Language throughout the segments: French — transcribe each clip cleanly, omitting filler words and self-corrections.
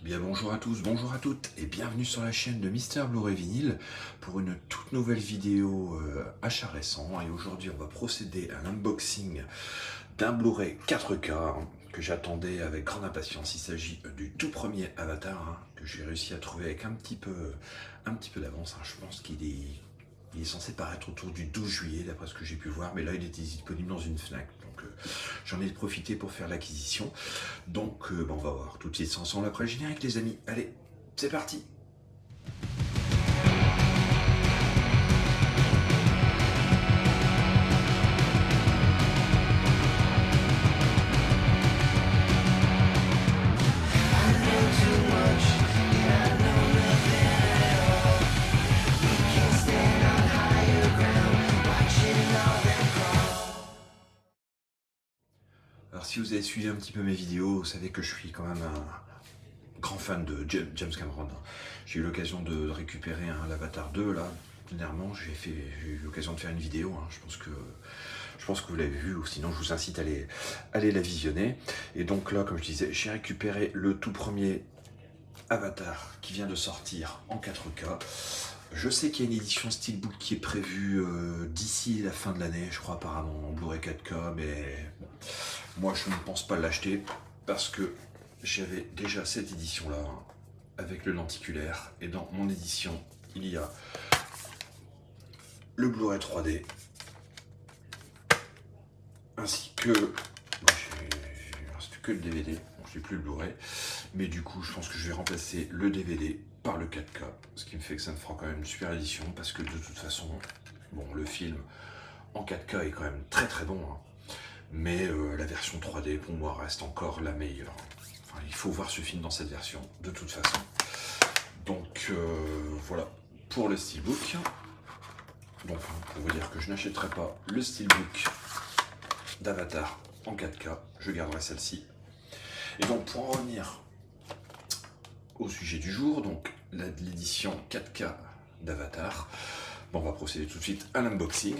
Bien bonjour à tous, bonjour à toutes et bienvenue sur la chaîne de Mister Blu-ray Vinyl pour une toute nouvelle vidéo achat récent. Et aujourd'hui on va procéder à l'unboxing d'un Blu-ray 4K que j'attendais avec grande impatience. Il s'agit du tout premier Avatar que j'ai réussi à trouver avec un petit peu d'avance. Je pense il est censé paraître autour du 12 juillet d'après ce que j'ai pu voir, mais là il était disponible dans une Fnac, donc j'en ai profité pour faire l'acquisition. Donc on va voir tout de suite ensemble après le générique les amis. Allez, c'est parti. Alors si vous avez suivi un petit peu mes vidéos, vous savez que je suis quand même un grand fan de James Cameron. J'ai eu l'occasion de récupérer l'Avatar 2 là. Dernièrement, j'ai eu l'occasion de faire une vidéo. Je pense que vous l'avez vu, ou sinon je vous incite à aller la visionner. Et donc là, comme je disais, j'ai récupéré le tout premier Avatar qui vient de sortir en 4K. Je sais qu'il y a une édition Steelbook qui est prévue d'ici la fin de l'année, je crois apparemment en Blu-ray 4K, mais bon, moi je ne pense pas l'acheter parce que j'avais déjà cette édition là avec le lenticulaire, et dans mon édition il y a le Blu-ray 3D ainsi que il reste que le DVD, donc j'ai plus le Blu-ray, mais du coup je pense que je vais remplacer le DVD par le 4K, ce qui me fait que ça me fera quand même une super édition, parce que de toute façon, bon, le film en 4K est quand même très très bon, mais la version 3D pour moi reste encore la meilleure. Enfin, il faut voir ce film dans cette version de toute façon. Donc voilà pour le Steelbook. Donc pour vous dire que je n'achèterai pas le Steelbook d'Avatar en 4K, je garderai celle-ci. Et donc pour en revenir au sujet du jour, donc l'édition 4K d'Avatar, bon, on va procéder tout de suite à l'unboxing.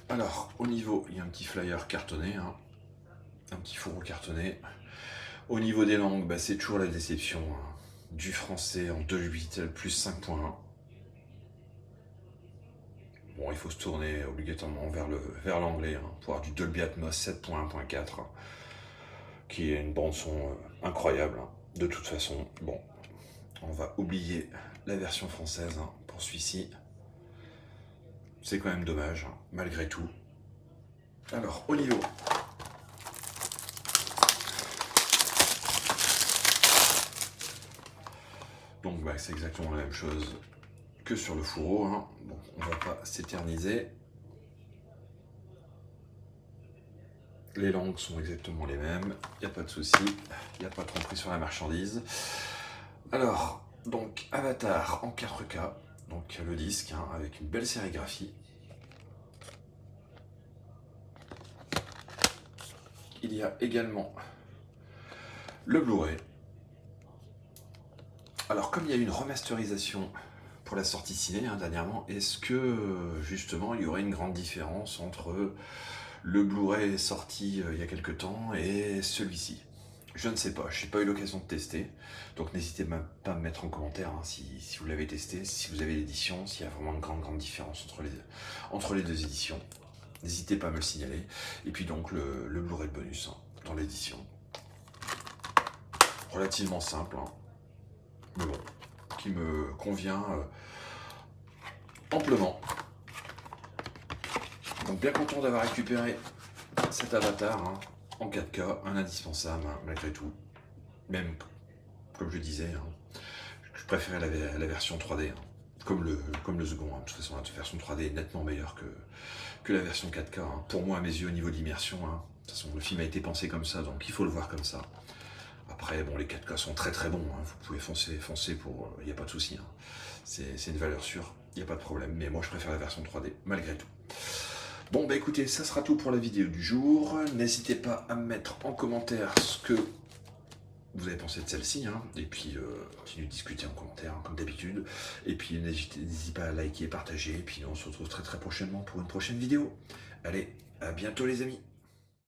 Alors au niveau, il y a un petit flyer cartonné, un petit fourreau cartonné. Au niveau des langues, c'est toujours la déception, du français en 2.8 plus 5.1. Bon, il faut se tourner obligatoirement vers l'anglais pour avoir du Dolby Atmos 7.1.4, qui est une bande son incroyable. De toute façon, bon, on va oublier la version française pour celui-ci. C'est quand même dommage, malgré tout. Alors, au niveau donc c'est exactement la même chose que sur le fourreau. Bon, on va pas s'éterniser. Les langues sont exactement les mêmes, il n'y a pas de souci, il n'y a pas de tromperie sur la marchandise. Alors, donc Avatar en 4K, donc le disque avec une belle sérigraphie. Il y a également le Blu-ray. Alors comme il y a eu une remasterisation pour la sortie ciné dernièrement, est-ce que justement il y aurait une grande différence entre le Blu-ray sorti il y a quelques temps et celui-ci? Je ne sais pas, je n'ai pas eu l'occasion de tester, donc n'hésitez pas à me mettre en commentaire si vous l'avez testé, si vous avez l'édition, s'il y a vraiment une grande différence entre les deux éditions. N'hésitez pas à me le signaler. Et puis donc le Blu-ray de bonus dans l'édition. Relativement simple, mais bon, qui me convient amplement. Donc bien content d'avoir récupéré cet Avatar en 4K, un indispensable malgré tout. Même, comme je disais, je préférais la version 3D, comme le second. De toute façon, la version 3D est nettement meilleure que la version 4K. Pour moi, à mes yeux, au niveau d'immersion, de toute façon, le film a été pensé comme ça, donc il faut le voir comme ça. Après, bon, les 4K sont très très bons, vous pouvez foncer pour... Il n'y a pas de souci, c'est une valeur sûre, il n'y a pas de problème. Mais moi, je préfère la version 3D, malgré tout. Bon, écoutez, ça sera tout pour la vidéo du jour. N'hésitez pas à me mettre en commentaire ce que vous avez pensé de celle-ci, et puis continuez de discuter en commentaire, comme d'habitude. Et puis n'hésitez pas à liker et partager, et puis on se retrouve très très prochainement pour une prochaine vidéo. Allez, à bientôt les amis.